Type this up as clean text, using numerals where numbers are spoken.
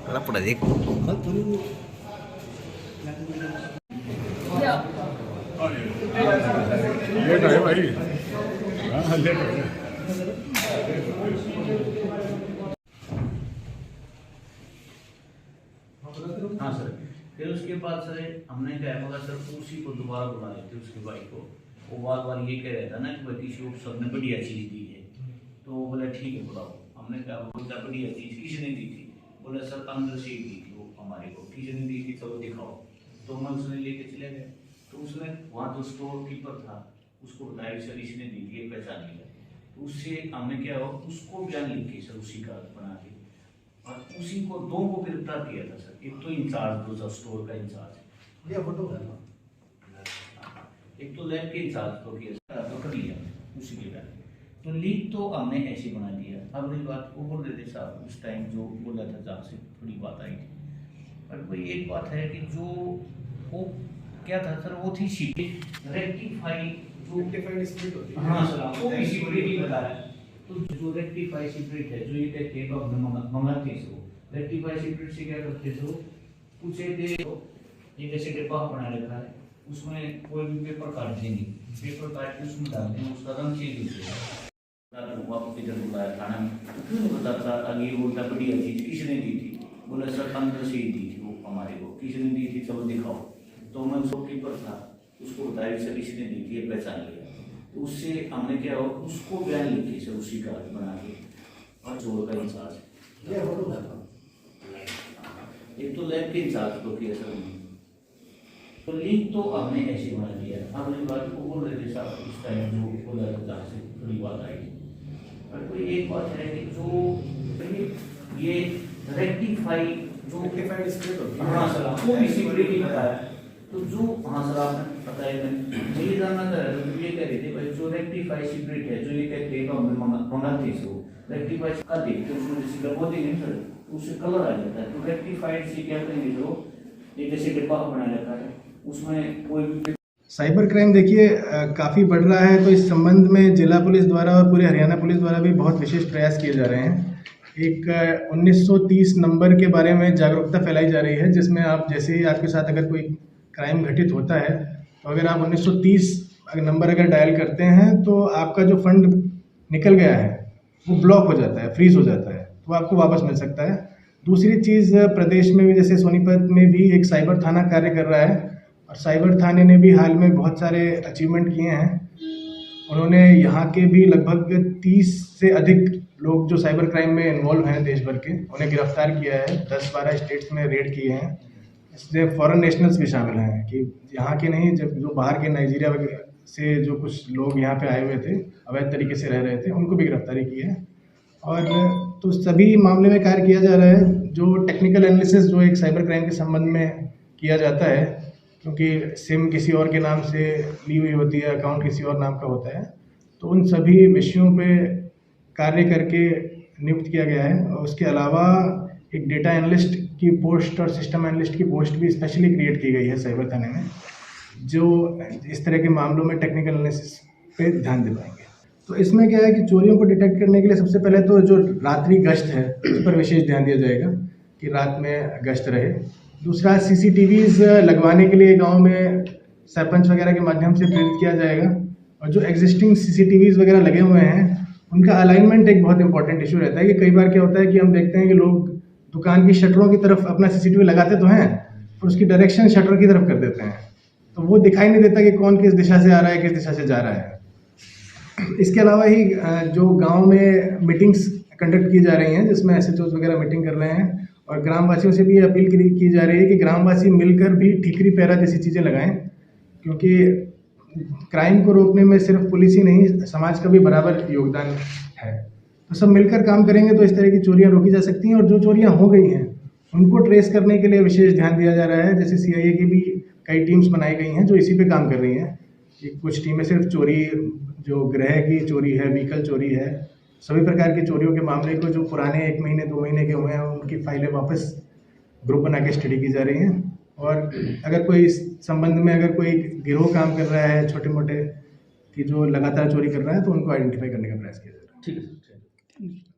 लपड़ा देख लेट है भाई। हाँ लेट है। हाँ सर, फिर उसके बाद सर हमने क्या मगर सर उसी को दोबारा बुला लेते उसके भाई को। वो बार ये कह रहा था ना कि भाई किसी को सबने बढ़िया चीज़ दी है, तो वो बोला ठीक है बुलाओ। हमने कहा बोलता बढ़िया चीज़ किसने दी थी? बोला सर अंदर से ही दी थी वो हमारे को, किसने दी थी चलो दिखाओ। तो मैं उसने लेके चले गए, तो उसने वहाँ जो स्टोर कीपर था उसको बताया सर इसने दी थी पहचान लिया। तो उससे हमने क्या हो उसको बयान लिख के सर उसी का बना के और उसी को दो को गिरफ्तार किया था सर। एक तो इंचार्ज जो था स्टोर का इंचार्ज, ये फोटो है, एक तो लैब के इंचार्ज को किया तो कर लिया उसी के बाद। तो लीक तो हमने ऐसे बना दिया। अब रही बात वो बोल रहे थे साहब उस टाइम जो बोला था जहाँ से थोड़ी बात आई थी, पर कोई एक बात है कि जो वो क्या था सर वो थी शीट रेक्टिफाई जो रेक्टिफाइड स्प्लिट होती है। हाँ सर वो भी स्प्लिट ही बताया। तो जो रेक्टिफाई स्प्लिट है जो ये कहते हैं अब मंगाते हैं वो रेक्टिफाई स्प्लिट से क्या करते थे पूछे थे ये जैसे डिब्बा बना रखा है उसमें कोई भी पेपर काट देंगे, पेपर काट के उसमें डालते हैं उसका रंग चेंज होता है। वापस इधर बुलाया थाना में, क्यों नहीं बताता आगे बोलता बढ़िया चीज़ किसने दी थी? बोला सर अंदर से ही दी थी वो हमारे को, किसने दी थी चलो दिखाओ। तो मैं शॉपकीपर था उसको बताया सर किसने दी थी पहचान लिया। तो उससे हमने क्या हो उसको बयान लिखी सर उसी का बना के और जोड़ का इंचार्ज एक तो लैब के इंचार्ज को किया सर उन्होंने। तो लीक तो हमने ऐसे बना दिया। अब वाली बात को बोल रहे थे साहब उस टाइम जो बोला था जहाँ से थोड़ी बात आई। पर कोई एक बात है कि जो ये रेक्टिफाई जो रेक्टिफाइड स्प्लिट होती है। हाँ सर वो भी स्प्लिट ही बताया। तो जो हाँ सर आपने बताया मैं ये जानना चाह रहा था ये कह रहे थे भाई जो रेक्टिफाई स्प्लिट है जो ये कहते हैं मंगाते हैं सो रेक्टिफाई का देखते उसमें जैसे लगवाते नहीं सर उससे कलर आ जाता है। तो रेक्टिफाइड से क्या करेंगे जो ये जैसे डिब्बा बना रखा है उसमें कोई भी साइबर क्राइम देखिए काफ़ी बढ़ रहा है। तो इस संबंध में जिला पुलिस द्वारा और पूरे हरियाणा पुलिस द्वारा भी बहुत विशेष प्रयास किए जा रहे हैं। एक 1930 नंबर के बारे में जागरूकता फैलाई जा रही है जिसमें आप जैसे ही आपके साथ अगर कोई क्राइम घटित होता है तो अगर आप 1930 नंबर अगर डायल करते हैं तो आपका जो फंड निकल गया है वो ब्लॉक हो जाता है, फ्रीज हो जाता है, तो आपको वापस मिल सकता है। दूसरी चीज़ प्रदेश में भी जैसे सोनीपत में भी एक साइबर थाना कार्य कर रहा है और साइबर थाने ने भी हाल में बहुत सारे अचीवमेंट किए हैं। उन्होंने यहाँ के भी लगभग 30 से अधिक लोग जो साइबर क्राइम में इन्वॉल्व हैं देश भर के उन्हें गिरफ्तार किया है। 10-12 स्टेट्स में रेड किए हैं। इसमें फॉरेन नेशनल्स भी शामिल हैं कि यहाँ के नहीं जब जो बाहर के नाइजीरिया से जो कुछ लोग यहाँ पे आए हुए थे अवैध तरीके से रह रहे थे उनको भी गिरफ्तारी की है। और तो सभी मामले में कार्य किया जा रहा है। जो टेक्निकल एनालिसिस जो एक साइबर क्राइम के संबंध में किया जाता है क्योंकि सिम किसी और के नाम से ली हुई होती है, अकाउंट किसी और नाम का होता है, तो उन सभी विषयों पे कार्य करके नियुक्त किया गया है। और उसके अलावा एक डेटा एनालिस्ट की पोस्ट और सिस्टम एनालिस्ट की पोस्ट भी स्पेशली क्रिएट की गई है साइबर थाने में जो इस तरह के मामलों में टेक्निकल एनालिसिस पे ध्यान दे पाएंगे। तो इसमें क्या है कि चोरियों को डिटेक्ट करने के लिए सबसे पहले तो जो रात्रि गश्त है उस पर विशेष ध्यान दिया जाएगा कि रात में गश्त रहे। दूसरा CCTVs लगवाने के लिए गांव में सरपंच वगैरह के माध्यम से प्रेरित किया जाएगा। और जो एग्जिस्टिंग CCTVs वगैरह लगे हुए हैं उनका अलाइनमेंट एक बहुत इंपॉर्टेंट इशू रहता है कि कई बार क्या होता है कि हम देखते हैं कि लोग दुकान की शटरों की तरफ अपना CCTV लगाते तो हैं और उसकी डायरेक्शन शटर की तरफ कर देते हैं, तो वो दिखाई नहीं देता कि कौन किस दिशा से आ रहा है किस दिशा से जा रहा है। इसके अलावा ही जो गांव में मीटिंग्स कंडक्ट की जा रही हैं जिसमें SHOs वगैरह मीटिंग कर रहे हैं और ग्रामवासियों से भी अपील की जा रही है कि ग्रामवासी मिलकर भी ठीकरी पहरा जैसी चीज़ें लगाएं क्योंकि क्राइम को रोकने में सिर्फ पुलिस ही नहीं समाज का भी बराबर योगदान है। तो सब मिलकर काम करेंगे तो इस तरह की चोरियां रोकी जा सकती हैं। और जो चोरियां हो गई हैं उनको ट्रेस करने के लिए विशेष ध्यान दिया जा रहा है। जैसे CIA की भी कई टीम्स बनाई गई हैं जो इसी पे काम कर रही हैं। कुछ टीमें सिर्फ चोरी जो गृह की चोरी है, व्हीकल चोरी है, सभी प्रकार की चोरियों के मामले को जो पुराने 1 महीने 2 महीने के हुए हैं उनकी फाइलें वापस ग्रुप बना के स्टडी की जा रही हैं। और अगर कोई इस संबंध में अगर कोई गिरोह काम कर रहा है छोटे मोटे कि जो लगातार चोरी कर रहा है तो उनको आइडेंटिफाई करने का प्रयास किया जा रहा है। ठीक है।